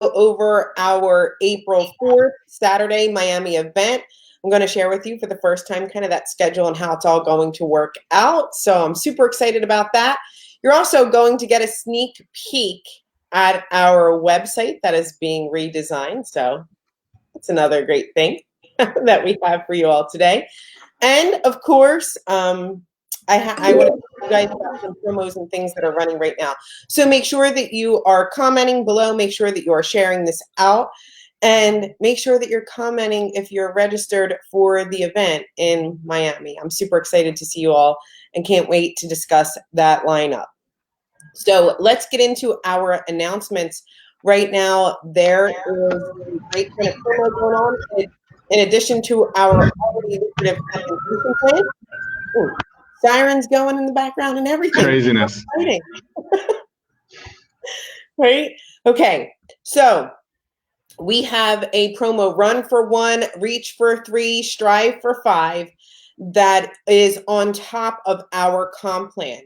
over our April 4th, Saturday, Miami event. I'm going to share with you for the first time kind of that schedule and how it's all going to work out. So I'm super excited about that. You're also going to get a sneak peek at our website that is being redesigned. So that's another great thing that we have for you all today. And of course, I want to tell you guys about some promos and things that are running right now. So make sure that you are commenting below. Make sure that you are sharing this out. And make sure that you're commenting if you're registered for the event in Miami. I'm super excited to see you all and can't wait to discuss that lineup. So let's get into our announcements. Right now, there is a great kind of promo going on. In addition to our already lucrative compensation plan. Ooh, sirens going in the background and everything. Craziness. Right? Okay. So we have a promo run for 1, reach for 3, strive for 5 that is on top of our comp plan.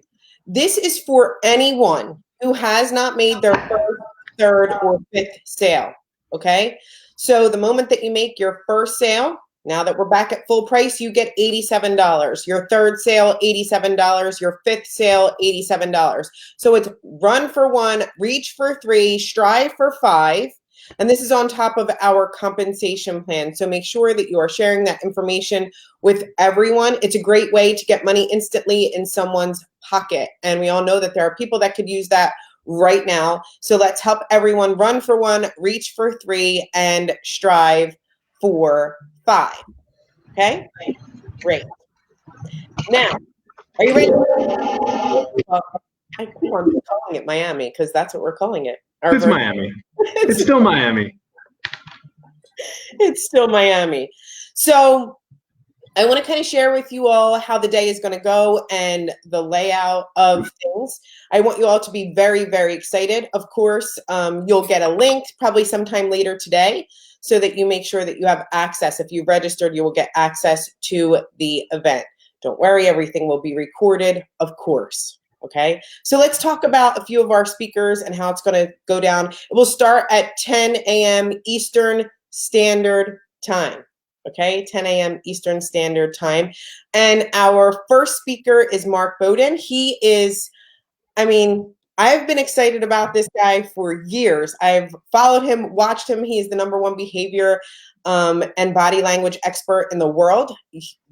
This is for anyone who has not made their first, third, or fifth sale. Okay. So the moment that you make your first sale, now that we're back at full price, you get $87. Your third sale, $87. Your fifth sale, $87. So it's run for 1, reach for 3, strive for 5. And this is on top of our compensation plan. So make sure that you are sharing that information with everyone. It's a great way to get money instantly in someone's pocket. And we all know that there are people that could use that right now. So let's help everyone run for 1, reach for 3, and strive for 5. Okay? Great. Now, are you ready? I keep on calling it Miami because that's what we're calling it. It's Miami. It's still Miami. It's still Miami. So I want to kind of share with you all how the day is going to go and the layout of things. I want you all to be very, very excited. Of course, you'll get a link probably sometime later today so that you make sure that you have access. If you've registered, you will get access to the event. Don't worry, everything will be recorded, of course. Okay, so let's talk about a few of our speakers and how it's going to go down. It will start at 10 a.m. Eastern Standard Time. Okay, 10 a.m. Eastern Standard Time. And our first speaker is Mark Bowden. He is, I've been excited about this guy for years. I've followed him, watched him. He is the #1 behavior and body language expert in the world.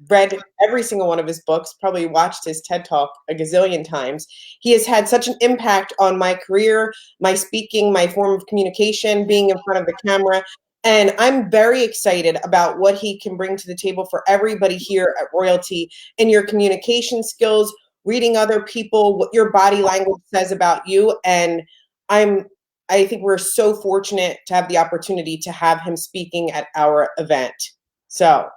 Read every single one of his books, probably watched his TED Talk a gazillion times. He has had such an impact on my career, my speaking, my form of communication, being in front of the camera. And I'm very excited about what he can bring to the table for everybody here at Royaltie in your communication skills, reading other people, what your body language says about you. And I think we're so fortunate to have the opportunity to have him speaking at our event. So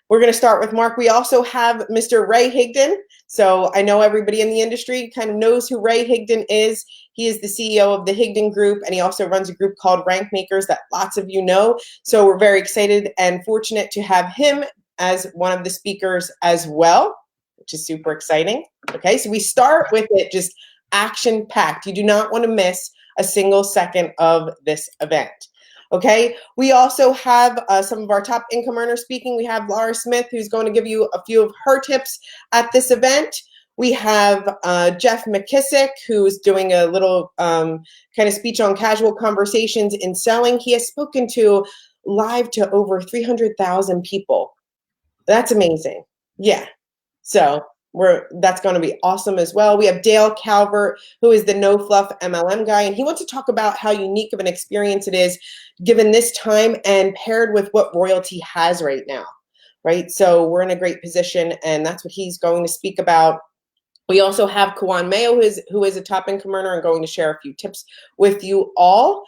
we're going to start with Mark. We also have Mr. Ray Higdon. So I know everybody in the industry kind of knows who Ray Higdon is. He is the CEO of the Higdon Group, and he also runs a group called Rank Makers that lots of you know. So we're very excited and fortunate to have him as one of the speakers as well, which is super exciting. Okay, so we start with it just action-packed. You do not want to miss a single second of this event. Okay, we also have some of our top income earners speaking. We have Laura Smith, who's going to give you a few of her tips at this event. We have Jeff McKissick, who's doing a little kind of speech on casual conversations in selling. He has spoken to live to over 300,000 people. That's amazing. Yeah. So that's going to be awesome as well. We have Dale Calvert, who is the No Fluff MLM guy, and he wants to talk about how unique of an experience it is given this time and paired with what Royaltie has right now, right? So we're in a great position, and that's what he's going to speak about. We also have Kawan Mayo, who is a top income earner and going to share a few tips with you all.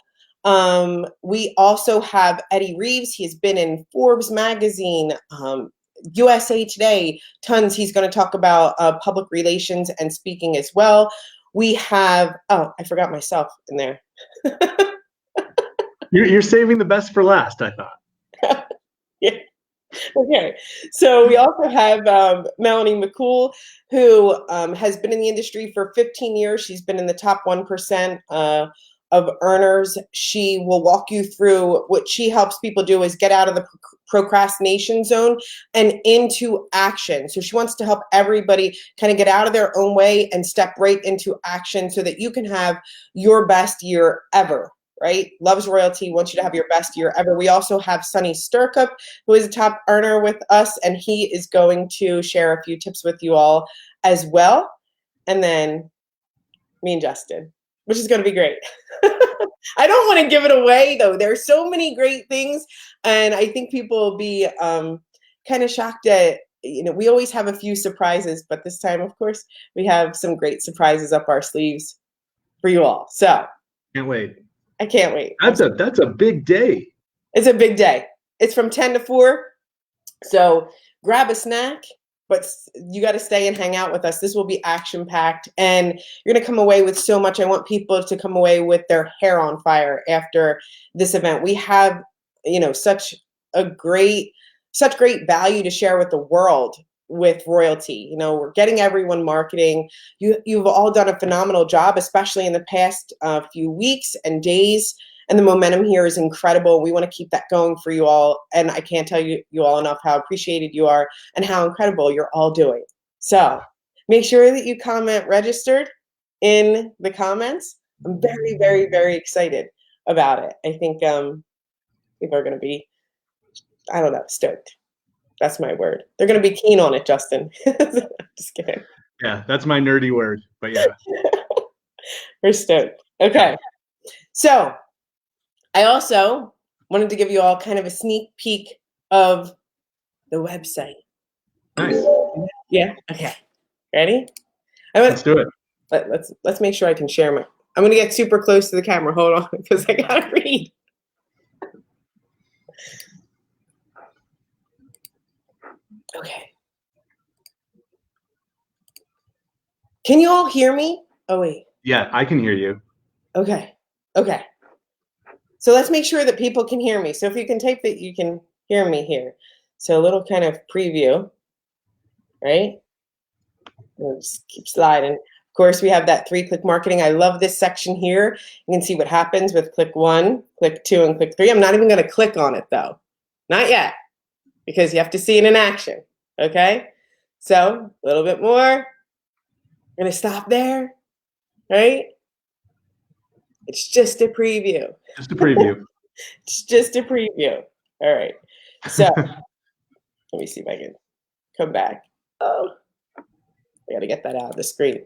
We also have Eddie Reeves. He has been in Forbes magazine, USA Today, tons. He's going to talk about public relations and speaking as well. We have, I forgot myself in there. You're saving the best for last, I thought. Yeah. Okay. So we also have Melanie McCool, who has been in the industry for 15 years. She's been in the top 1% of earners. She will walk you through what she helps people do is get out of the procrastination zone and into action. So she wants to help everybody kind of get out of their own way and step right into action so that you can have your best year ever. Right? Loves Royalty, wants you to have your best year ever. We also have Sunny Sturcup, who is a top earner with us, and he is going to share a few tips with you all as well. And then me and Justin, which is going to be great. I don't want to give it away, though. There's so many great things, and I think people will be kind of shocked at, we always have a few surprises, but this time, of course, we have some great surprises up our sleeves for you all. So Can't wait. I can't wait. That's a big day. It's a big day. It's from 10 to 4. So grab a snack, but you got to stay and hang out with us. This will be action packed, and you're going to come away with so much. I want people to come away with their hair on fire after this event. We have, such great value to share with the world with Royalty. We're getting everyone marketing. You've all done a phenomenal job, especially in the past few weeks and days. And the momentum here is incredible. We want to keep that going for you all. And I can't tell you all enough how appreciated you are and how incredible you're all doing. So make sure that you comment registered in the comments. I'm very, very, very excited about it. I think people are going to be, I don't know, stoked. That's my word. They're going to be keen on it, Justin. Just kidding. Yeah, that's my nerdy word, but yeah. We're stoked. Okay. So I also wanted to give you all kind of a sneak peek of the website. Nice. Yeah? Okay. Ready? Let's do it. Let's make sure I can share my, I'm going to get super close to the camera. Hold on, because I got to read. Okay. Can you all hear me? Oh, wait. Yeah, I can hear you. Okay. Okay. So let's make sure that people can hear me. So if you can type that you can hear me here. So a little kind of preview, right? We'll just keep sliding. Of course, we have that 3-click marketing. I love this section here. You can see what happens with click 1, click 2, and click 3. I'm not even going to click on it, though. Not yet, because you have to see it in action, okay? So a little bit more. I'm going to stop there, right? It's just a preview. Just a preview. It's just a preview. All right. So let me see if I can come back. Oh, I got to get that out of the screen.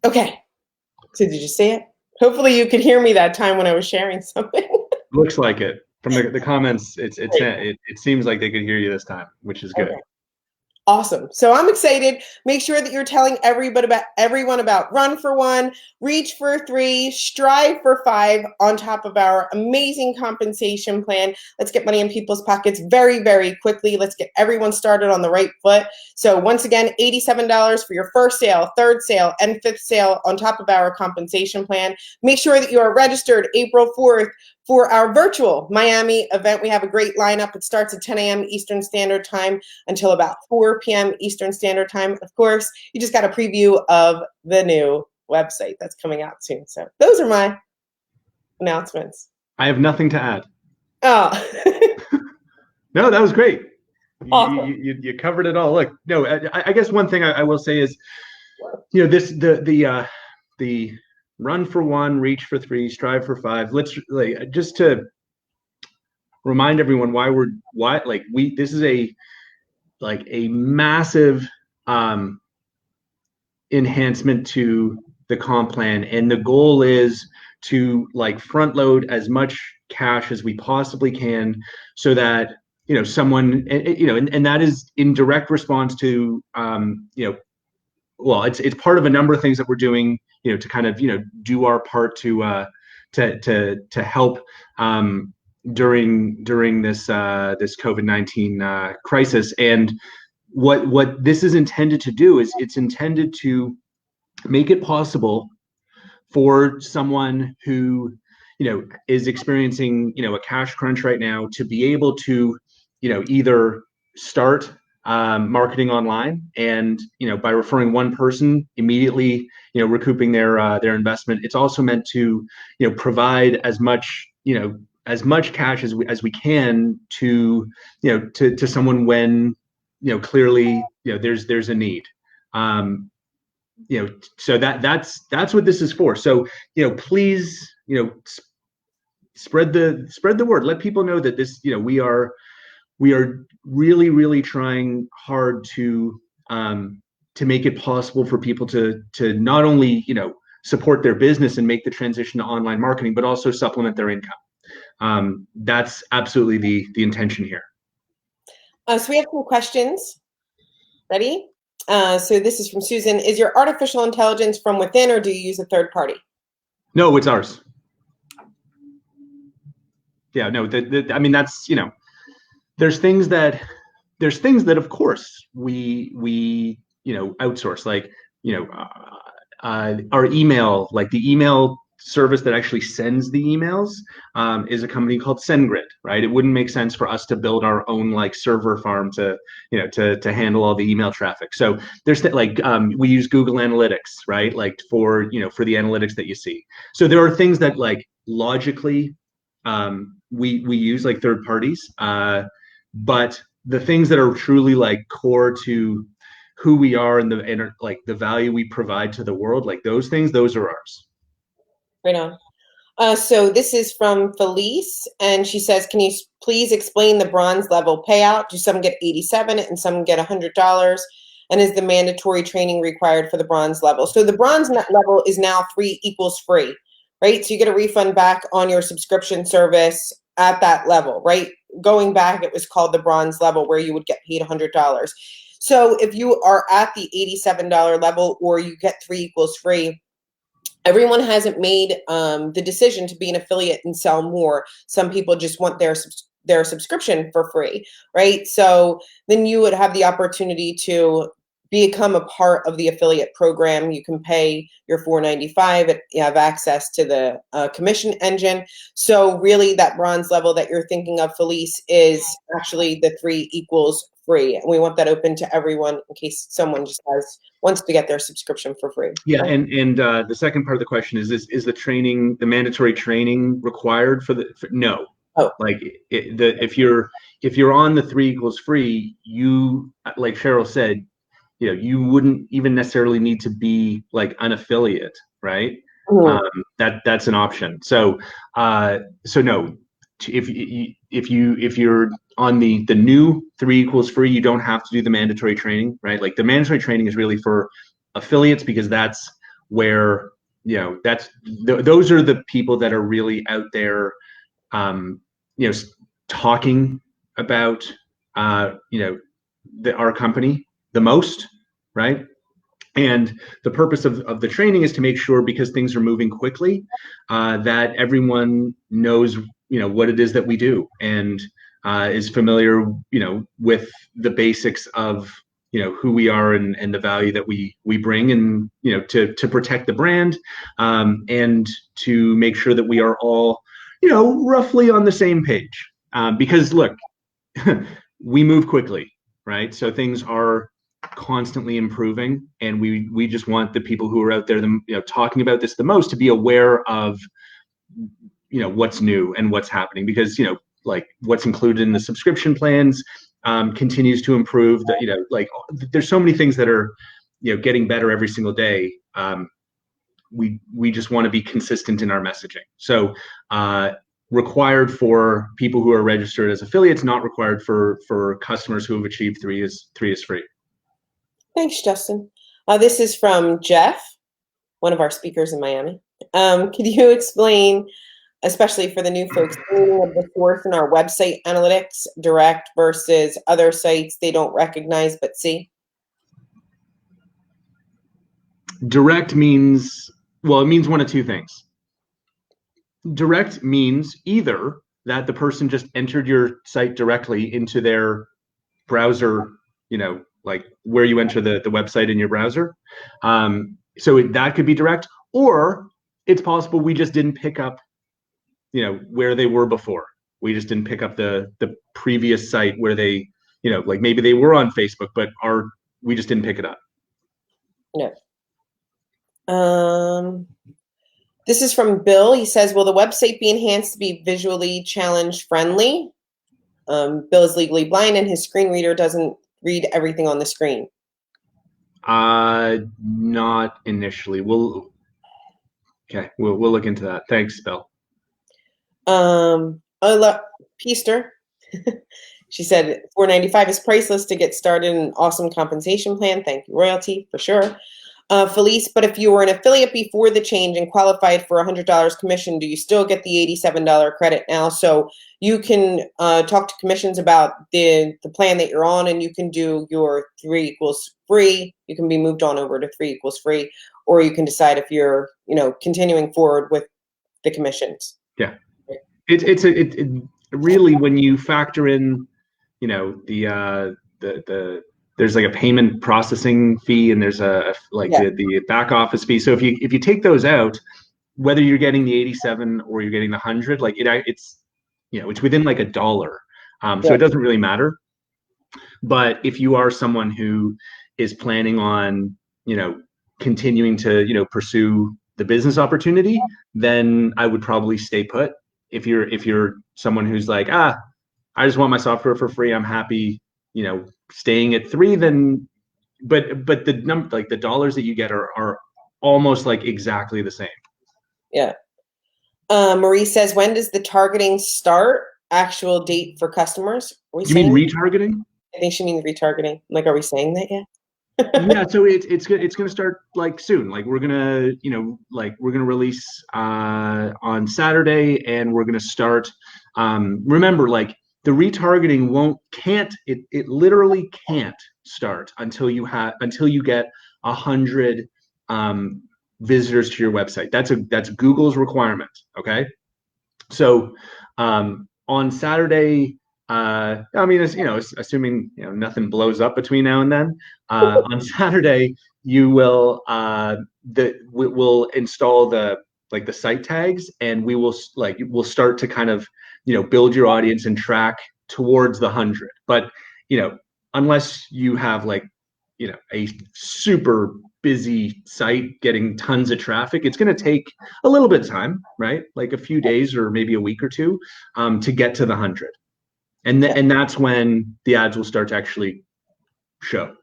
Okay. So did you see it? Hopefully you could hear me that time when I was sharing something. Looks like it. From the comments, it seems like they could hear you this time, which is good. Okay. Awesome. So I'm excited. Make sure that you're telling everyone about Run for 1, Reach for 3, Strive for 5 on top of our amazing compensation plan. Let's get money in people's pockets very, very quickly. Let's get everyone started on the right foot. So once again, $87 for your first sale, third sale, and fifth sale on top of our compensation plan. Make sure that you are registered April 4th for our virtual Miami event. We have a great lineup. It starts at 10 a.m. Eastern Standard Time until about 4 p.m. Eastern Standard Time. Of course, you just got a preview of the new website that's coming out soon. So those are my announcements. I have nothing to add. Oh. No, that was great. Awesome. You covered it all. Look, no, I guess one thing I will say is, the Run for 1, Reach for 3, Strive for 5. Let's just to remind everyone this is a massive enhancement to the comp plan, and the goal is to front load as much cash as we possibly can, so that someone and that is in direct response to it's part of a number of things that we're doing, to kind of do our part to help during this COVID-19 crisis. And what this is intended to do is it's intended to make it possible for someone who is experiencing a cash crunch right now to be able to either start marketing online, and by referring one person, immediately recouping their investment. It's also meant to provide as much cash as we can to someone when clearly there's a need. So that's what this is for. So please spread the word. Let people know that this we are really, really trying hard to make it possible for people to not only support their business and make the transition to online marketing, but also supplement their income. That's absolutely the intention here. So we have some questions. Ready? So this is from Susan. Is your artificial intelligence from within, or do you use a third party? No, it's ours. Yeah, no, I mean, that's, there's things that of course we outsource, like our email, like the email service that actually sends the emails, is a company called SendGrid, right? It wouldn't make sense for us to build our own like server farm to to handle all the email traffic. So there's we use Google Analytics, right? Like for for the analytics that you see. So there are things that like logically we use like third parties, but the things that are truly like core to who we are and like the value we provide to the world, like those things, those are ours. Right on. So this is from Felice, and she says, can you please explain the bronze level payout? Do some get 87 and some get $100? And is the mandatory training required for the bronze level? So the bronze level is now 3 equals free, right? So you get a refund back on your subscription service at that level, right? Going back, it was called the bronze level, where you would get paid $100. So if you are at the $87 level, or you get 3 equals free, everyone hasn't made the decision to be an affiliate and sell more. Some people just want their subscription for free, right? So then you would have the opportunity to become a part of the affiliate program. You can pay your $4.95. You have access to the commission engine. So really, that bronze level that you're thinking of, Felice, is actually the 3 equals free. And we want that open to everyone in case someone just wants to get their subscription for free. Yeah, and the second part of the question is the mandatory training required no. Oh. Like if you're on the 3 equals free, you, like Cheryl said, you wouldn't even necessarily need to be like an affiliate, right? Mm-hmm. That's an option. So no, if you're on the new 3 equals free, you don't have to do the mandatory training, right? Like the mandatory training is really for affiliates, because that's where those are the people that are really out there talking about our company the most, right? And the purpose of the training is to make sure, because things are moving quickly, that everyone knows what it is that we do, and is familiar with the basics of who we are, and the value that we bring, and to protect the brand, and to make sure that we are all roughly on the same page, because look, we move quickly, right? So things are constantly improving, and we just want the people who are out there talking about this the most to be aware of what's new and what's happening, because like what's included in the subscription plans continues to improve. That like there's so many things that are getting better every single day. We just want to be consistent in our messaging. So required for people who are registered as affiliates, not required for customers who have achieved 3 is free. Thanks, Justin. This is from Jeff, one of our speakers in Miami. Could you explain, especially for the new folks, the source in our website analytics, direct versus other sites they don't recognize but see? Direct means, well, it means one of 2 things. Direct means either that the person just entered your site directly into their browser, like where you enter the website in your browser. So that could be direct, or it's possible we just didn't pick up, where they were before. We just didn't pick up the previous site where they like maybe they were on Facebook, but we just didn't pick it up. No. This is from Bill. He says, will the website be enhanced to be visually challenged friendly? Bill is legally blind and his screen reader doesn't read everything on the screen. Not initially. We'll look into that. Thanks, Bill. Peaster. She said $4.95 is priceless to get started in an awesome compensation plan. Thank you, Royalty, for sure. Felice, but if you were an affiliate before the change and qualified for $100 commission, do you still get the $87 credit now? So you can talk to commissions about the plan that you're on, and you can do your 3 equals free. You can be moved on over to 3 equals free, or you can decide if you're continuing forward with the commissions. Yeah, it really, when you factor in the there's like a payment processing fee, and there's the back office fee. So if you take those out, whether you're getting the 87 or you're getting the 100, like it's within like $1. So it doesn't really matter. But if you are someone who is planning on continuing to pursue the business opportunity, then I would probably stay put. If you're someone who's like, I just want my software for free, I'm happy staying at 3, then but the number, like the dollars that you get are almost like exactly the same. Yeah. Marie says, when does the targeting start? Actual date for customers? You mean retargeting? I think she means retargeting. Like, are we saying that yet? Yeah, so it's gonna start like soon. Like we're gonna release on Saturday, and we're gonna start. Remember, like the retargeting it literally can't start until you get 100 visitors to your website. That's Google's requirement. Okay, so on Saturday. I mean, assuming nothing blows up between now and then. On Saturday, you will we'll install the site tags, and we'll start to kind of build your audience and track towards the 100. But unless you have a super busy site getting tons of traffic, it's going to take a little bit of time, right? Like a few days or maybe a week or two to get to the 100. And that's when the ads will start to actually show.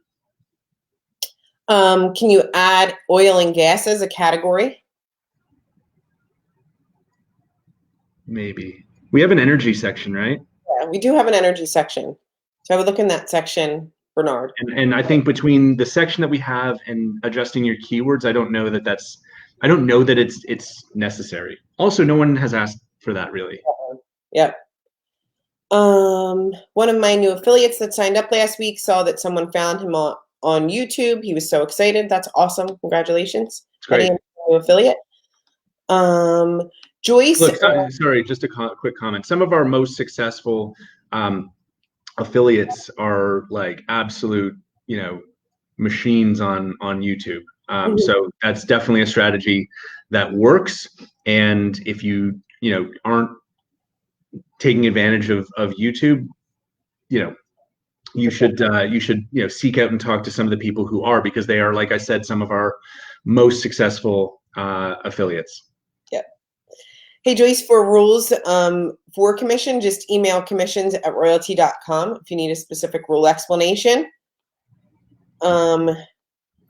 Can you add oil and gas as a category? Maybe. We have an energy section, right? Yeah, we do have an energy section. So I would look in that section, Bernard. And I think between the section that we have and adjusting your keywords, I don't know that it's necessary. Also, no one has asked for that really. Yep. One of my new affiliates that signed up last week saw that someone found him on YouTube. He was so excited. That's awesome. Congratulations. It's great. New affiliate. Joyce. Look, sorry, just a quick comment. Some of our most successful affiliates are like absolute, machines on YouTube. So that's definitely a strategy that works. And if you aren't taking advantage of YouTube, you should seek out and talk to some of the people who are, because they are, like I said, some of our most successful affiliates. Yep. Hey Joyce, for rules for commission, just email commissions@royaltie.com if you need a specific rule explanation.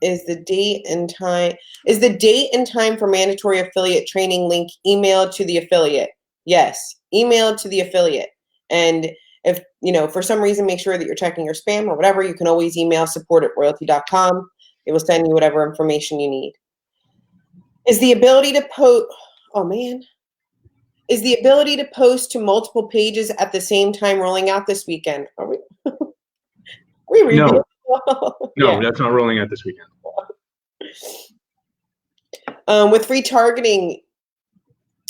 Is the date and time for mandatory affiliate training link emailed to the affiliate? Yes, email to the affiliate. And if, for some reason, make sure that you're checking your spam or whatever, you can always email support@royaltie.com. It will send you whatever information you need. Is the ability to post to multiple pages at the same time rolling out this weekend? Are we? No, Yeah. That's not rolling out this weekend. With retargeting,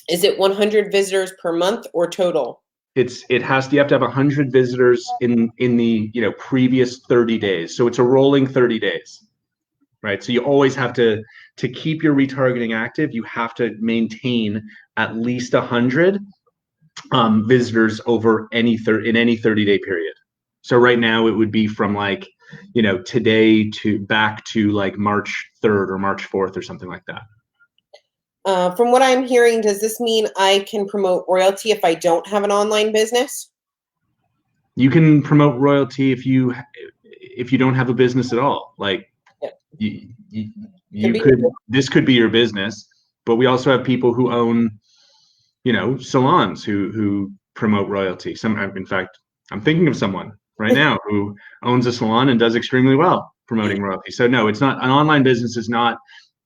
is it 100 visitors per month or total? You have to have 100 visitors in the previous 30 days. So it's a rolling 30 days, right? So you always have to keep your retargeting active. You have to maintain at least 100 visitors over in any 30-day period. So right now it would be from like, today to back to like March 3rd or March 4th or something like that. From what I'm hearing, does this mean I can promote Royaltie if I don't have an online business? You can promote Royaltie if you don't have a business at all. Like Yeah. Could you be. could this could be your business, but we also have people who own, salons who promote Royaltie. In fact, I'm thinking of someone right now who owns a salon and does extremely well promoting Royaltie. So no, it's not, an online business is not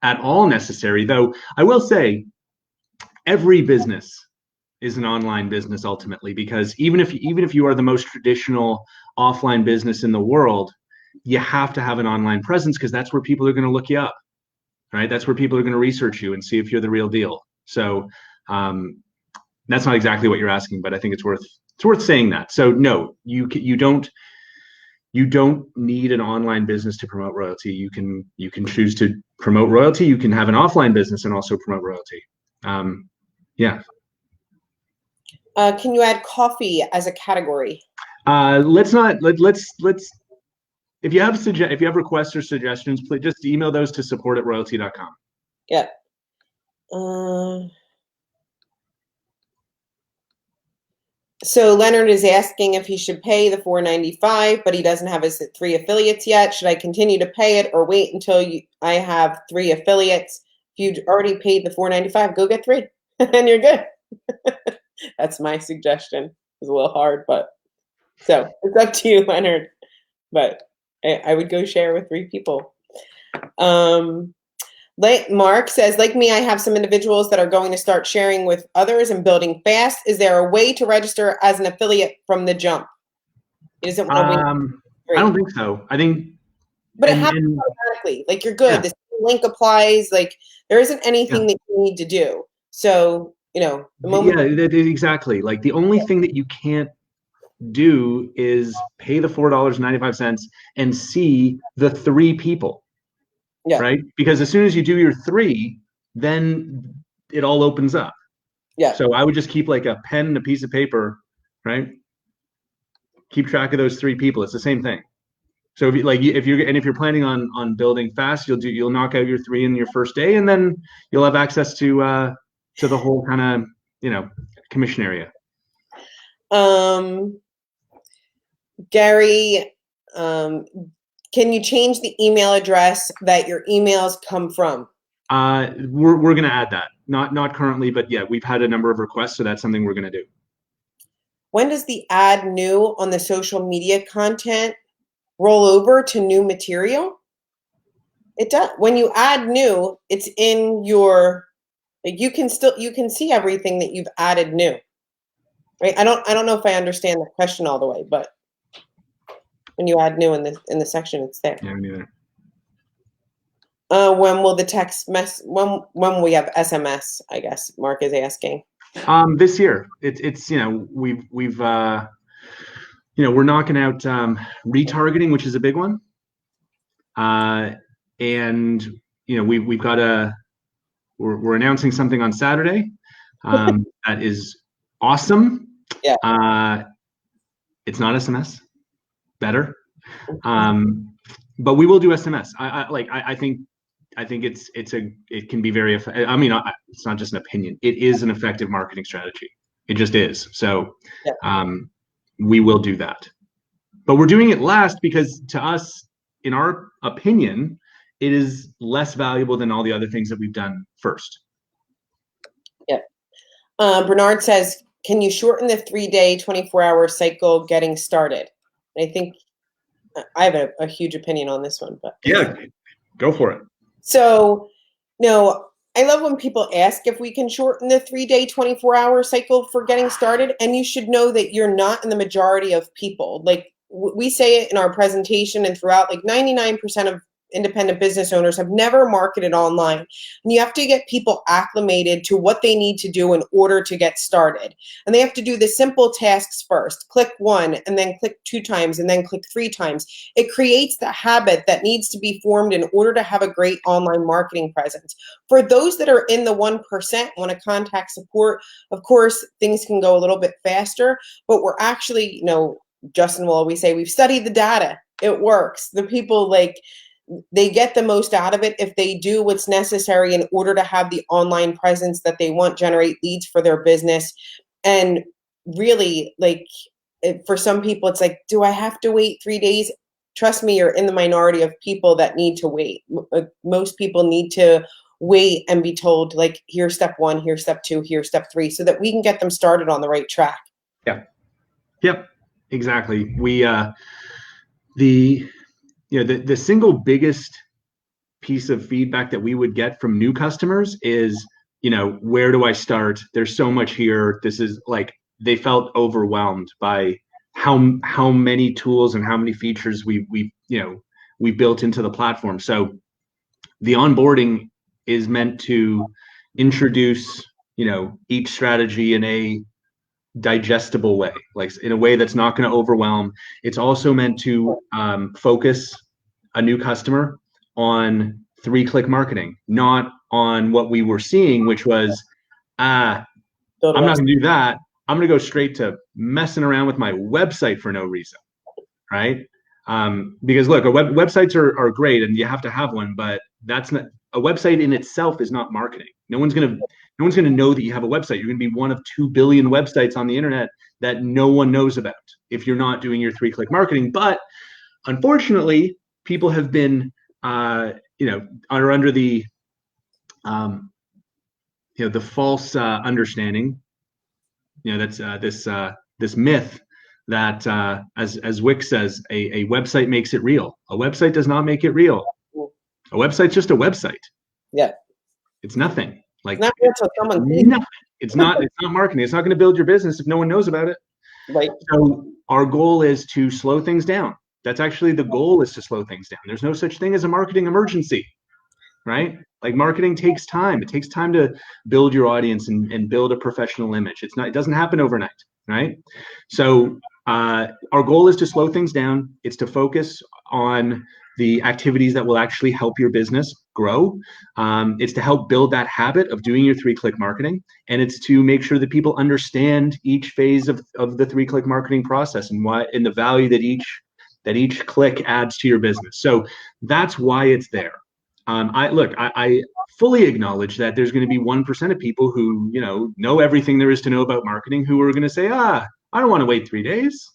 at all necessary, though I will say every business is an online business ultimately, because even if you are the most traditional offline business in the world, you have to have an online presence because that's where people are going to look you up, right? That's where people are going to research you and see if you're the real deal. So that's not exactly what you're asking, but I think it's worth saying that. So no, you don't need an online business to promote Royaltie. You can choose to promote Royaltie. You can have an offline business and also promote Royaltie. Yeah. Can you add coffee as a category? Let's not let's if you have requests or suggestions, please just email those to support@royaltie.com. Yeah. So Leonard is asking if he should pay the $4.95, but he doesn't have his 3 affiliates yet. Should I continue to pay it or wait until I have 3 affiliates? If you already paid the $4.95, go get 3 and you're good. That's my suggestion. It's a little hard, but so it's up to you, Leonard. But I would go share with 3 people. Mark says, like me, I have some individuals that are going to start sharing with others and building fast. Is there a way to register as an affiliate from the jump? He doesn't want to wait. I don't think so. I think, but it happens automatically. Like you're good. Yeah. The link applies. Like there isn't anything that you need to do. So the moment. Yeah, exactly. Like the only thing that you can't do is pay the $4.95 and see the 3 people. Yeah. Right? Because as soon as you do your 3, then it all opens up. Yeah. So I would just keep like a pen and a piece of paper, right? Keep track of those 3 people. It's the same thing. So if you're planning on building fast, you'll knock out your 3 in your first day, and then you'll have access to the whole kind of commission area. Gary, can you change the email address that your emails come from? We're going to add that. Not currently, but yeah, we've had a number of requests, so that's something we're going to do. When does the add new on the social media content roll over to new material? It does. When you add new, it's in your, like you can see everything that you've added new. Right? I don't know if I understand the question all the way, but when you add new in the section, it's there. Yeah, neither. When will the text when will we have SMS, I guess Mark is asking. This year. It's we've we're knocking out retargeting, which is a big one. And we've got we're announcing something on Saturday that is awesome. Yeah. It's not SMS. Better. But we will do SMS. I think it can be very effective. I mean, it's not just an opinion. It is an effective marketing strategy. It just is. So we will do that. But we're doing it last because to us, in our opinion, it is less valuable than all the other things that we've done first. Yeah. Bernard says, can you shorten the 3-day, 24-hour cycle getting started? I think I have a huge opinion on this one, but yeah, go for it. So, no, I love when people ask if we can shorten the 3-day, 24-hour cycle for getting started. And you should know that you're not in the majority of people. Like we say it in our presentation and throughout, like 99% of independent business owners have never marketed online. And you have to get people acclimated to what they need to do in order to get started. And they have to do the simple tasks first. Click 1 and then click 2 times and then click 3 times. It creates the habit that needs to be formed in order to have a great online marketing presence. For those that are in the 1% want to contact support, of course, things can go a little bit faster, but we're actually, Justin will always say, we've studied the data. It works. The people, like, they get the most out of it if they do what's necessary in order to have the online presence that they want, generate leads for their business. And really, like, for some people, it's like, do I have to wait 3 days? Trust me, you're in the minority of people that need to wait. Most people need to wait and be told, like, here's step 1, here's step 2, here's step 3, so that we can get them started on the right track. Yeah. Yep. Exactly. We the single biggest piece of feedback that we would get from new customers is, where do I start? There's so much here. This is like, they felt overwhelmed by how many tools and how many features we built into the platform. So the onboarding is meant to introduce, each strategy in a digestible way, like in a way that's not going to overwhelm. It's also meant to focus a new customer on 3-click marketing, not on what we were seeing, which was, I'm not going to do that. I'm going to go straight to messing around with my website for no reason, right? Because look, websites are great, and you have to have one, but that's not, a website in itself is not marketing. No one's gonna know that you have a website. You're gonna be one of 2 billion websites on the internet that no one knows about if you're not doing your 3-click marketing. But unfortunately, people have been, are under the, the false understanding, that's this myth that, as Wick says, a website makes it real. A website does not make it real. A website's just a website. Yeah. It's nothing. Like, nothing. It's not marketing. It's not going to build your business if no one knows about it. Right. So our goal is to slow things down. That's actually the goal, is to slow things down. There's no such thing as a marketing emergency, right? Like, marketing takes time. It takes time to build your audience and build a professional image. It doesn't happen overnight, right? So our goal is to slow things down. It's to focus on the activities that will actually help your business grow. It's to help build that habit of doing your 3-click marketing. And it's to make sure that people understand each phase of the 3-click marketing process and the value that each click adds to your business. So that's why it's there. I fully acknowledge that there's going to be 1% of people who, know everything there is to know about marketing, who are going to say, I don't want to wait 3 days.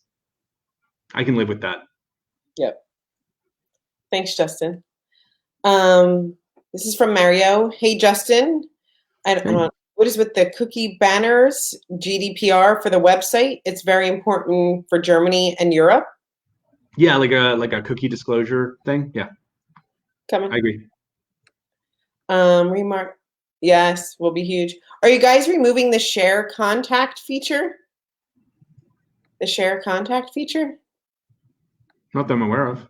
I can live with that. Yep. Thanks, Justin. This is from Mario. Hey, Justin. I don't know. What is with the cookie banners, GDPR for the website? It's very important for Germany and Europe. Yeah, like a cookie disclosure thing. Yeah. Coming. I agree. Remark. Yes, will be huge. Are you guys removing the share contact feature? The share contact feature? Not that I'm aware of.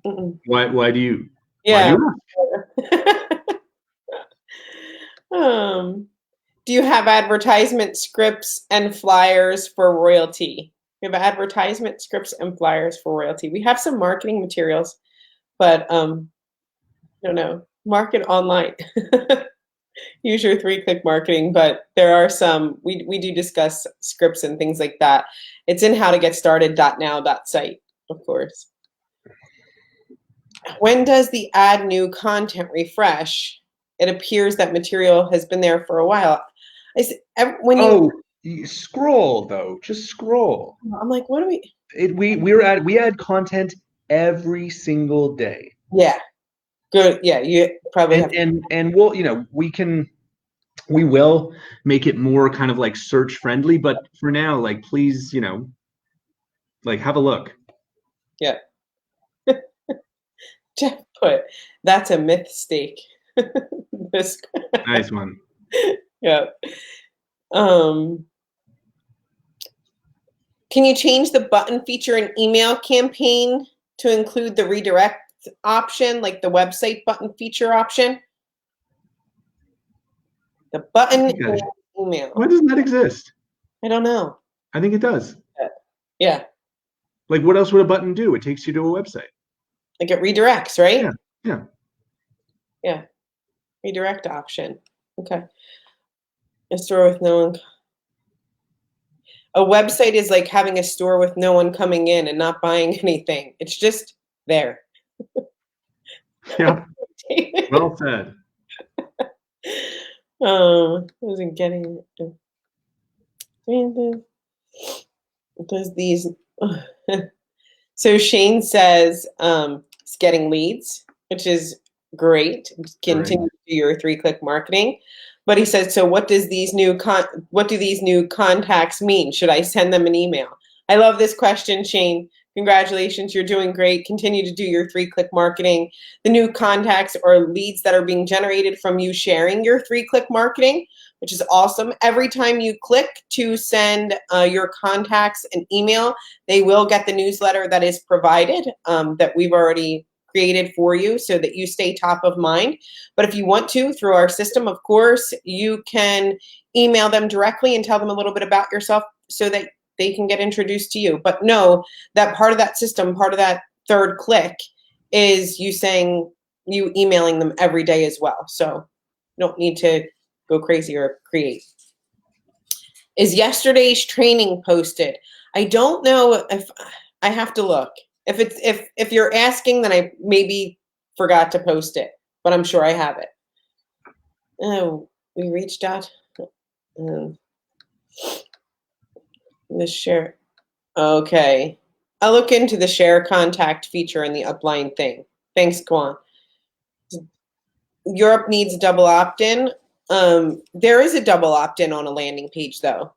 Mm-mm. Why do you? Yeah. Why do you do you have advertisement scripts and flyers for Royaltie? We have advertisement scripts and flyers for Royaltie. We have some marketing materials, but I don't know. Market online. Use your 3-click marketing, but there are some, we do discuss scripts and things like that. It's in howtogetstarted.now.site, of course. When does the add new content refresh? It appears that material has been there for a while. you scroll though, just scroll. I'm like, what do we add content every single day. Yeah. Good. Yeah, you probably have. And we'll, we will make it more kind of like search friendly, but for now, like, please, like, have a look. Yeah. Jeff put, that's a mistake. Nice one. Yeah. Can you change the button feature in email campaign to include the redirect option, like the website button feature option? The button in email. Why doesn't that exist? I don't know. I think it does. Yeah. Like, what else would a button do? It takes you to a website. Like, it redirects, right? Yeah. Yeah. Redirect option. Okay. A store with no one. A website is like having a store with no one coming in and not buying anything. It's just there. Yeah. Well said. I wasn't getting it. Does these so Shane says it's getting leads, which is great. Continue to do your 3-click marketing. But he says, so what does these new what do these new contacts mean? Should I send them an email? I love this question, Shane. Congratulations, you're doing great. Continue to do your 3-click marketing. The new contacts or leads that are being generated from you sharing your 3-click marketing, which is awesome. Every time you click to send your contacts an email, they will get the newsletter that is provided that we've already created for you so that you stay top of mind. But if you want to, through our system, of course, you can email them directly and tell them a little bit about yourself so that they can get introduced to you. But know that part of that system, part of that 3rd click is you emailing them every day as well. So you don't need to go crazy or create. Is yesterday's training posted? I don't know if I have to look. If you're asking, then I maybe forgot to post it, but I'm sure I have it. Oh, we reached out. The share. Okay. I'll look into the share contact feature in the upline thing. Thanks, Kwan. Europe needs double opt-in. There is a double opt-in on a landing page, though.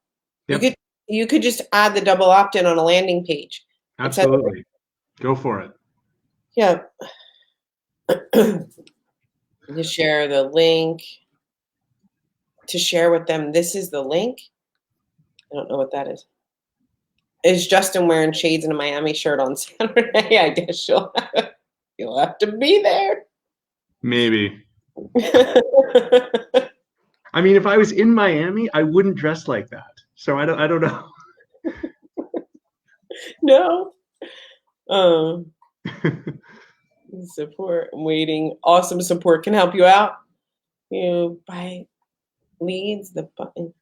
Yep. You could just add the double opt-in on a landing page. Absolutely. Go for it. Yeah. To share the link. To share with them. This is the link. I don't know what that is. Is Justin wearing shades and a Miami shirt on Saturday? I guess you'll have to be there. Maybe. I mean, if I was in Miami, I wouldn't dress like that. So I don't know. No. Support. I'm waiting. Awesome support can help you out. You buy leads, the button.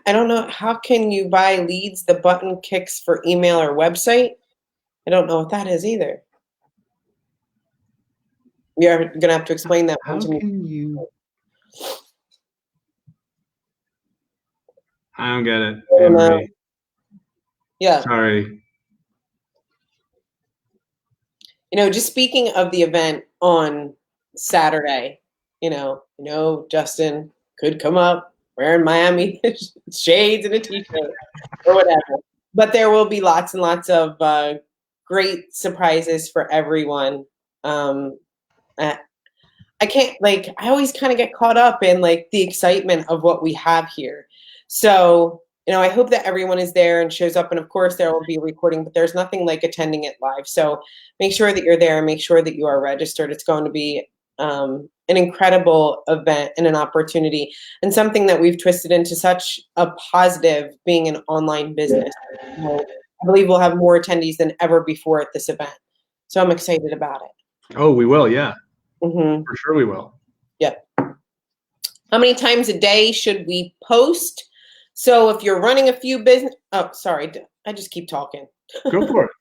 I don't know. How can you buy leads? The button kicks for email or website. I don't know what that is either. You're going to have to explain that one to me. How can you? I don't get it, Henry. Yeah. Sorry. Just speaking of the event on Saturday, Justin could come up wearing Miami shades and a t-shirt or whatever. But there will be lots and lots of great surprises for everyone. I can't, I always kind of get caught up in the excitement of what we have here. So, I hope that everyone is there and shows up. And of course there will be a recording, but there's nothing like attending it live. So make sure that you're there and make sure that you are registered. It's going to be an incredible event and an opportunity and something that we've twisted into such a positive, being an online business. I believe we'll have more attendees than ever before at this event. So I'm excited about it. Oh, we will. Yeah. Mm-hmm. For sure we will. Yeah. How many times a day should we post? So if you're running a few business, oh, sorry, I just keep talking. Go for it.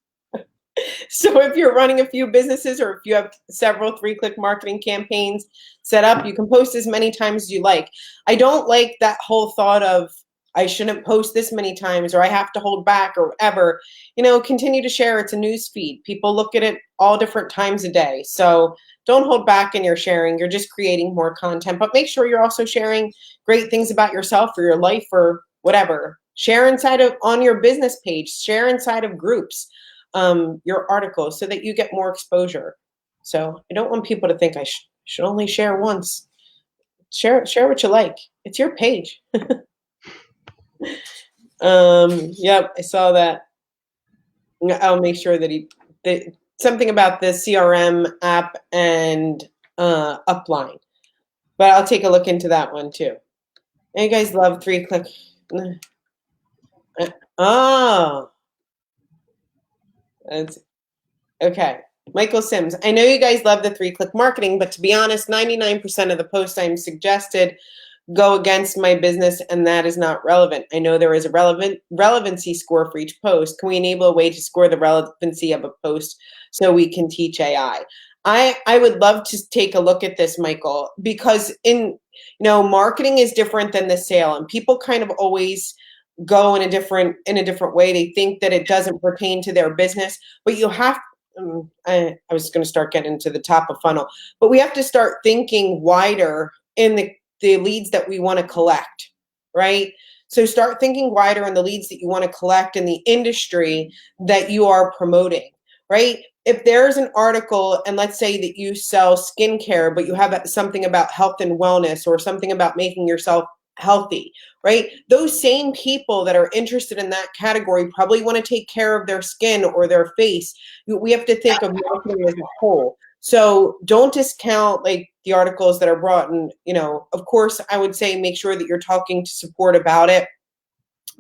So if you're running a few businesses or if you have several 3-click marketing campaigns set up, you can post as many times as you like. I don't like that whole thought of I shouldn't post this many times or I have to hold back or whatever. Continue to share. It's a news feed. People look at it all different times a day. So don't hold back in your sharing. You're just creating more content, but make sure you're also sharing great things about yourself or your life or whatever. Share on your business page, share inside of groups, your articles so that you get more exposure. So I don't want people to think I should only share once. Share what you like. It's your page. Yep, I saw that. I'll make sure that something about the CRM app and upline, but I'll take a look into that one too. And you guys love 3-click. Oh, that's okay. Michael Sims, I know you guys love the 3-click marketing, but to be honest, 99% of the posts I'm suggested go against my business and that is not relevant. I know there is a relevancy score for each post. Can we enable a way to score the relevancy of a post so we can teach AI? I would love to take a look at this, Michael, because marketing is different than the sale, and people kind of always go in a different way. They think that it doesn't pertain to their business, but you have I was going to start getting to the top of funnel, but we have to start thinking wider in the leads that we want to collect, right? So start thinking wider in the leads that you want to collect in the industry that you are promoting, right? If there's an article, and let's say that you sell skincare, but you have something about health and wellness or something about making yourself healthy, right? Those same people that are interested in that category probably want to take care of their skin or their face. We have to think of marketing as a whole. So don't discount like the articles that are brought in, of course, I would say make sure that you're talking to support about it,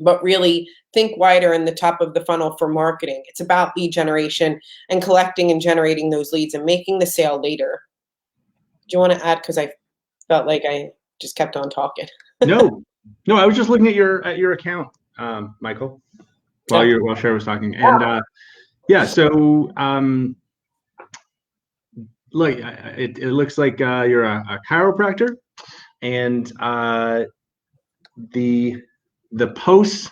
but really think wider in the top of the funnel for marketing. It's about lead generation and collecting and generating those leads and making the sale later. Do you want to add? Because I felt like I just kept on talking. No, I was just looking at your account, Michael, while Sherry was talking, and yeah. So like it looks like you're a chiropractor, and the posts,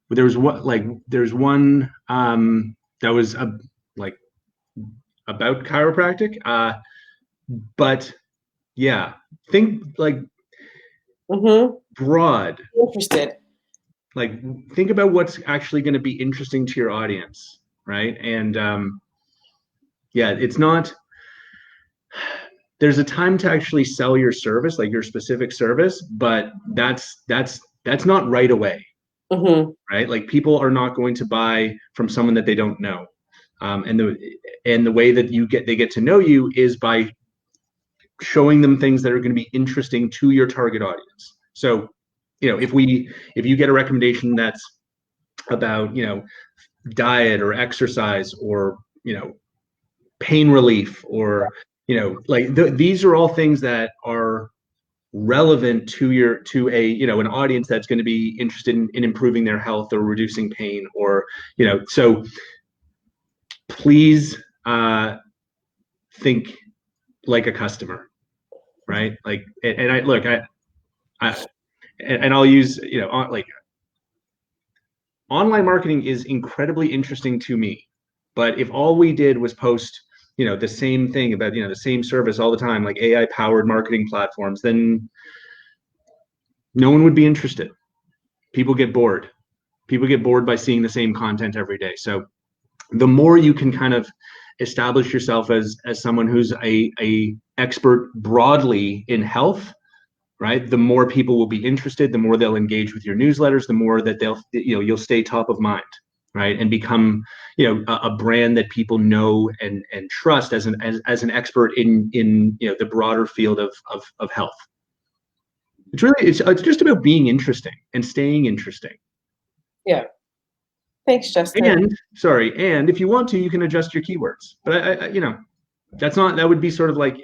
there's one that was like about chiropractic, but yeah, think like broad. Interested. Like think about what's actually going to be interesting to your audience, right? And yeah, it's not. There's a time to actually sell your service, like your specific service, but that's not right away, right? Like people are not going to buy from someone that they don't know, and the way that they get to know you is by showing them things that are going to be interesting to your target audience. So, if you get a recommendation that's about diet or exercise or pain relief or like these are all things that are relevant to an audience that's going to be interested in improving their health or reducing pain or so please think like a customer, right? Like and I look I and I'll use like online marketing is incredibly interesting to me, but if all we did was post the same thing about the same service all the time, like AI powered marketing platforms, then no one would be interested. People get bored by seeing the same content every day. So the more you can kind of establish yourself as someone who's a expert broadly in health, right, the more people will be interested, the more they'll engage with your newsletters, the more that you'll stay top of mind, right, and become a brand that people know and trust as an expert in the broader field of health. It's really it's just about being interesting and staying interesting. Yeah. Thanks, Justin. And if you want to, you can adjust your keywords, but that would be sort of like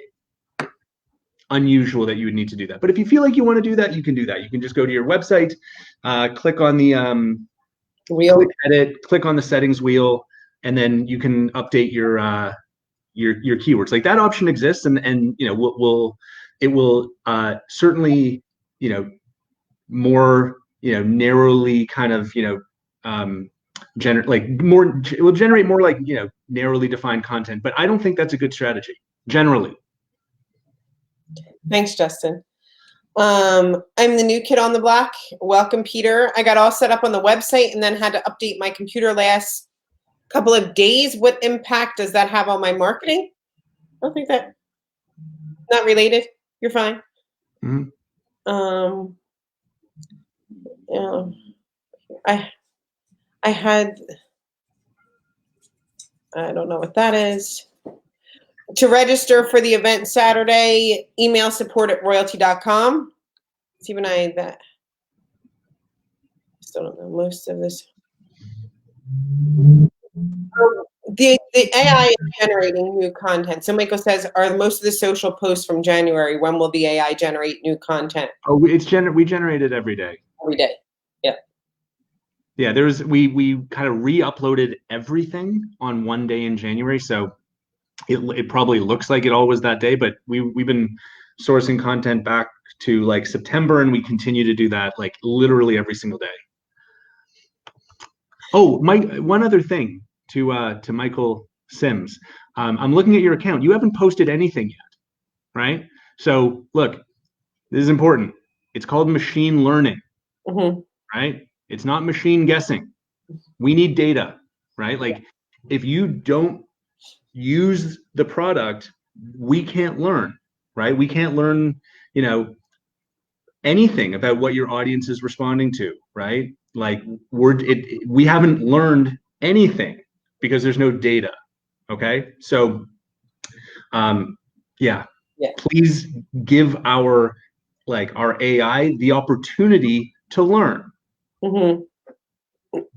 unusual that you would need to do that. But if you feel like you want to do that, you can do that. You can just go to your website, click on the wheel, click edit, click on the settings wheel, and then you can update your keywords. Like that option exists, and it will certainly more narrowly kind of it will generate more like narrowly defined content. But I don't think that's a good strategy generally. Thanks, Justin. I'm the new kid on the block. Welcome, Peter. I got all set up on the website and then had to update my computer last couple of days. What impact does that have on my marketing? I don't think that. Not related. You're fine. Mm-hmm. I had. I don't know what that is. To register for the event Saturday, email support@royaltie.com. Steve and I still don't know most of this. The AI is generating new content. So Michael says, are most of the social posts from January? When will the AI generate new content? Oh, we generate it every day. Every day. Yeah. Yeah, we kind of re-uploaded everything on one day in January, so it probably looks like it all was that day, but we've been sourcing content back to like September, and we continue to do that like literally every single day. Oh, Mike, one other thing to Michael Sims. I'm looking at your account. You haven't posted anything yet, right? So look, this is important. It's called machine learning, right? It's not machine guessing. We need data, right? Like if you don't use the product, we can't learn, right? We can't learn, you know, anything about what your audience is responding to, right? Like we haven't learned anything because there's no data. Okay, so yeah, please give our AI the opportunity to learn. You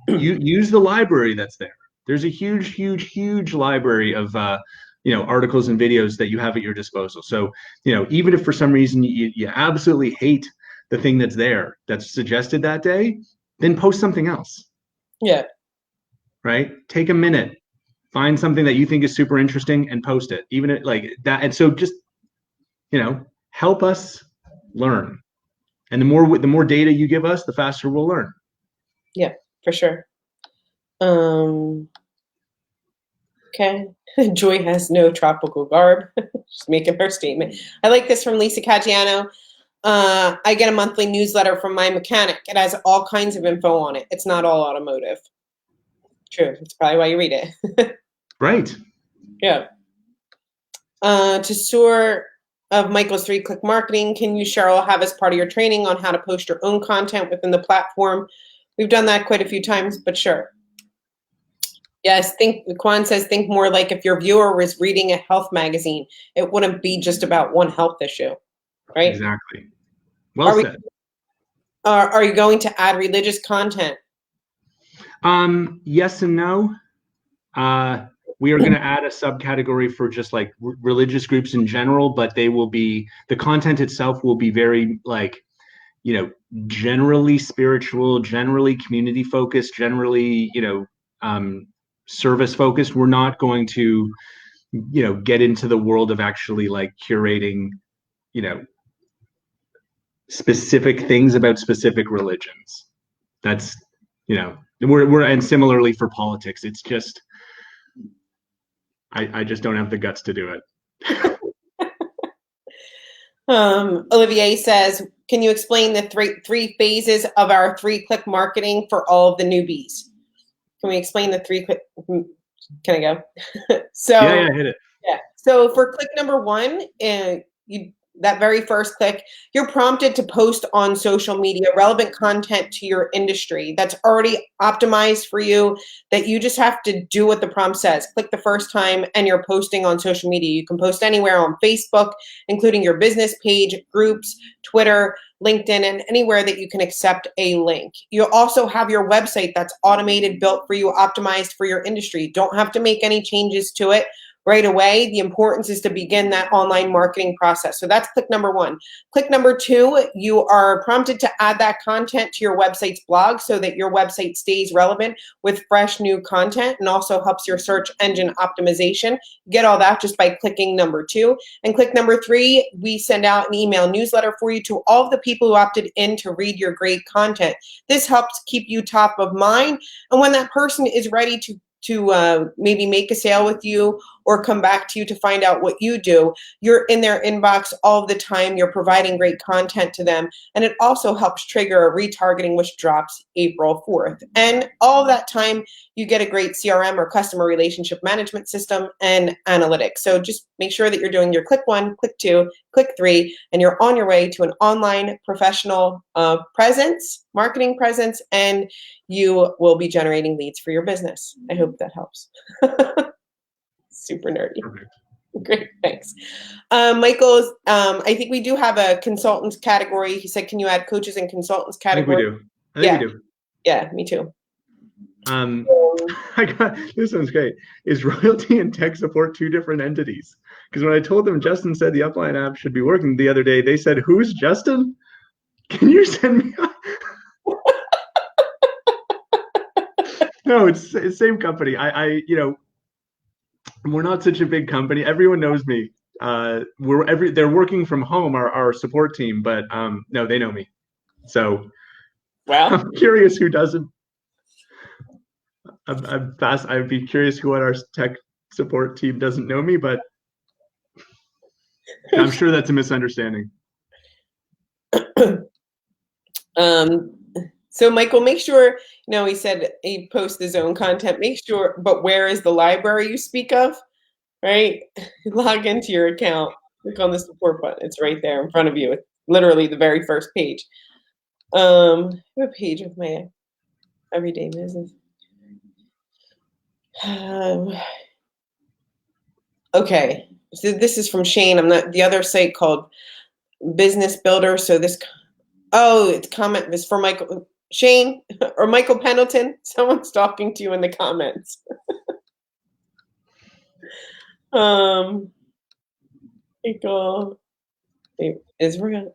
use the library that's there. There's a huge library of articles and videos that you have at your disposal. So even if for some reason you absolutely hate the thing that's there that's suggested that day, then post something else. Yeah. Right. Take a minute, find something that you think is super interesting and post it. Even like that. And so just help us learn. And the more data you give us, the faster we'll learn. Yeah, for sure. Okay. Joy has no tropical garb. Just making her statement. I like this from Lisa Caggiano. I get a monthly newsletter from my mechanic. It has all kinds of info on it. It's not all automotive. True. That's probably why you read it. Right. Yeah. To soar of Michael's 3-click marketing, can you, Cheryl, have as part of your training on how to post your own content within the platform? We've done that quite a few times, but sure. Yes, Quan says, think more like if your viewer was reading a health magazine, it wouldn't be just about one health issue, right? Exactly. Well said. Are you going to add religious content? Yes and no. We are going to add a subcategory for just like religious groups in general, but the content itself will be very generally spiritual, generally community focused, generally, service focused. We're not going to, get into the world of actually like curating, specific things about specific religions. That's, we're and similarly for politics. It's just, I just don't have the guts to do it. Olivier says, can you explain the three phases of our 3-click marketing for all of the newbies? Can we explain the 3-click? Can I go? So yeah, hit it. Yeah. So for click number 1, that very first click, you're prompted to post on social media relevant content to your industry that's already optimized for you, that you just have to do what the prompt says. Click the first time and you're posting on social media. You can post anywhere on Facebook, including your business page, groups, Twitter, LinkedIn, and anywhere that you can accept a link. You'll also have your website that's automated, built for you, optimized for your industry. Don't have to make any changes to it right away. The importance is to begin that online marketing process. So that's click number 1. Click number 2, you are prompted to add that content to your website's blog so that your website stays relevant with fresh new content and also helps your search engine optimization. Get all that just by clicking number 2. And click number 3, we send out an email newsletter for you to all of the people who opted in to read your great content. This helps keep you top of mind. And when that person is ready to maybe make a sale with you or come back to you to find out what you do, you're in their inbox all the time. You're providing great content to them. And it also helps trigger a retargeting, which drops April 4th. And all that time, you get a great CRM or customer relationship management system and analytics. So just make sure that you're doing your click 1, click 2, click 3, and you're on your way to an online professional presence, marketing presence, and you will be generating leads for your business. I hope that helps. Super nerdy. Perfect. Great, thanks. Michael's, I think we do have a consultants category. He said, can you add coaches and consultants category? I think we do. Yeah, me too. I got this one's great. Is royalty and tech support two different entities? Because when I told them Justin said the Upline app should be working the other day, they said, "Who's Justin? Can you send me?" No, it's the same company. We're not such a big company. Everyone knows me. They're working from home, our support team, but no, they know me. So Well, I'm curious who doesn't. I'm fast. I'd be curious who on our tech support team doesn't know me, but I'm sure that's a misunderstanding. So Michael, make sure, he said he posts his own content. Make sure, but where is the library you speak of? Right? Log into your account, click on the support button. It's right there in front of you. It's literally the very first page. I have a page of my everyday business. Okay, so this is from Shane. I'm not the other site called Business Builder. So this, it's comment is for Michael Shane or Michael Pendleton. Someone's talking to you in the comments. Michael Israel.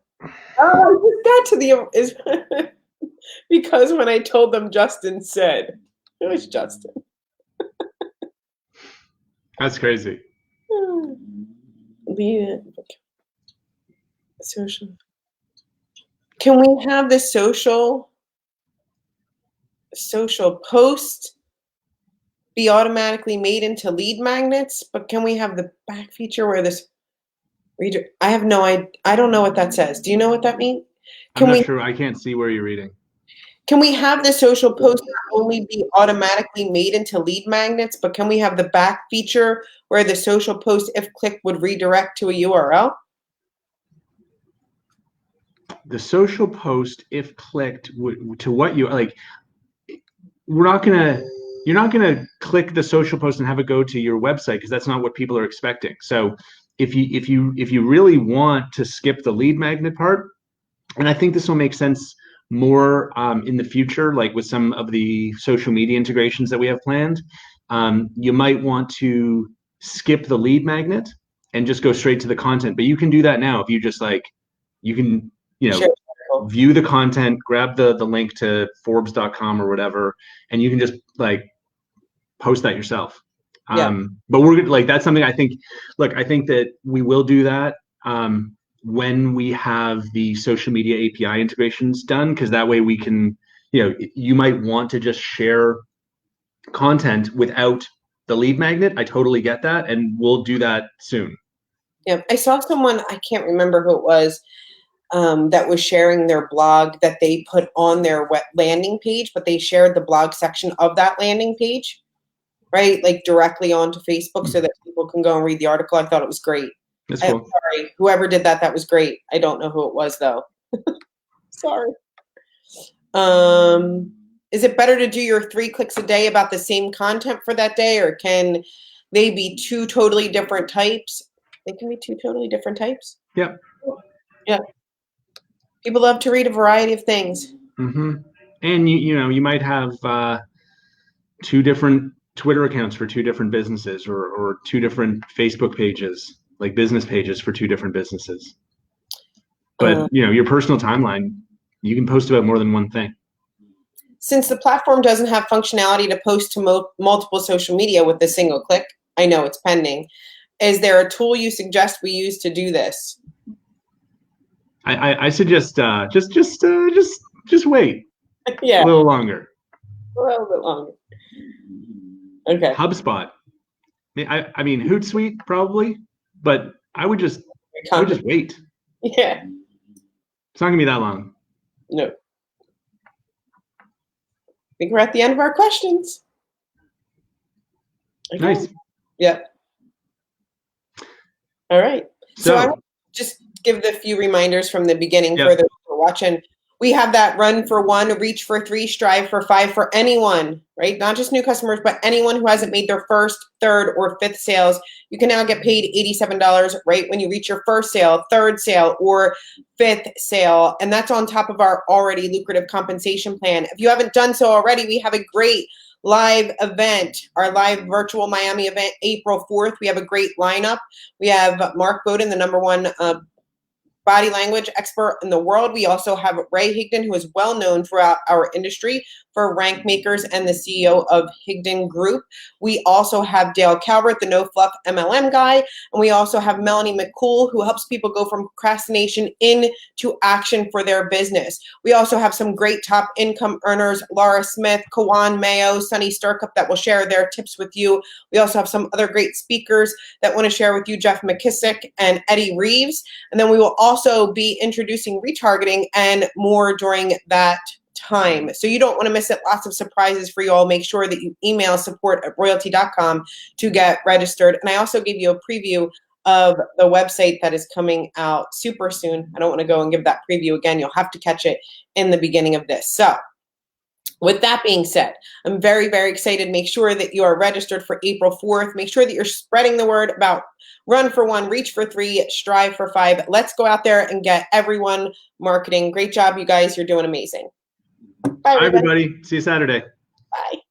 Oh, I just got to the Israel because when I told them Justin said, it was Justin. That's crazy. Social. Can we have the social post be automatically made into lead magnets? But can we have the back feature where this reader? I have no idea. I don't know what that says. Do you know what that means? I'm not sure. I can't see where you're reading. Can we have the social post not only be automatically made into lead magnets, but can we have the back feature where the social post, if clicked, would redirect to a URL? The social post, if clicked, to what you like. You're not gonna click the social post and have it go to your website because that's not what people are expecting. So if you really want to skip the lead magnet part, and I think this will make sense more in the future, like with some of the social media integrations that we have planned, you might want to skip the lead magnet and just go straight to the content. But you can do that now if you just you can, Sure. view the content, grab the link to Forbes.com or whatever, and you can just post that yourself. Yeah. But we're that's something I think. Look, I think that we will do that when we have the social media API integrations done, because that way we can, you might want to just share content without the lead magnet. I totally get that, and we'll do that soon. Yeah, I saw someone, I can't remember who it was, that was sharing their blog that they put on their landing page, but they shared the blog section of that landing page, right? Like directly onto Facebook so that people can go and read the article. I thought it was great. That's cool. Sorry, whoever did that, that was great. I don't know who it was though. Sorry. Is it better to do your 3 clicks a day about the same content for that day, or can they be 2 totally different types? They can be 2 totally different types. Yep. Yeah. People love to read a variety of things. Mm-hmm. And you might have 2 different Twitter accounts for 2 different businesses, or 2 different Facebook pages, like business pages for 2 different businesses. But your personal timeline, you can post about more than one thing. Since the platform doesn't have functionality to post to multiple social media with a single click, I know it's pending. Is there a tool you suggest we use to do this? I suggest just wait. Yeah. A little longer. A little bit longer. Okay. HubSpot. I mean Hootsuite probably, but I would just wait. Yeah. It's not gonna be that long. No. I think we're at the end of our questions. Okay. Nice. Yeah. All right. So I want to just give the few reminders from the beginning for those who are watching. We have that run for 1, reach for 3, strive for 5 for anyone, right? Not just new customers, but anyone who hasn't made their first, third, or fifth sales. You can now get paid $87, right, when you reach your first sale, third sale, or fifth sale. And that's on top of our already lucrative compensation plan. If you haven't done so already, we have a great live event, our live virtual Miami event, April 4th. We have a great lineup. We have Mark Bowden, the #1 body language expert in the world. We also have Ray Higdon, who is well known throughout our industry for Rank Makers and the CEO of Higdon Group. We also have Dale Calvert, the No Fluff MLM guy. And we also have Melanie McCool, who helps people go from procrastination into action for their business. We also have some great top income earners, Laura Smith, Kawan Mayo, Sunny Sturcup, that will share their tips with you. We also have some other great speakers that want to share with you, Jeff McKissick and Eddie Reeves. And then we will also be introducing retargeting and more during that time. So you don't want to miss it. Lots of surprises for you all. Make sure that you email support@royaltie.com to get registered. And I also gave you a preview of the website that is coming out super soon. I don't want to go and give that preview again. You'll have to catch it in the beginning of this. So with that being said, I'm very, very excited. Make sure that you are registered for April 4th. Make sure that you're spreading the word about Run for 1, Reach for 3, Strive for 5. Let's go out there and get everyone marketing. Great job, you guys. You're doing amazing. Bye, Bye, everybody. everybody. See you Saturday. Bye.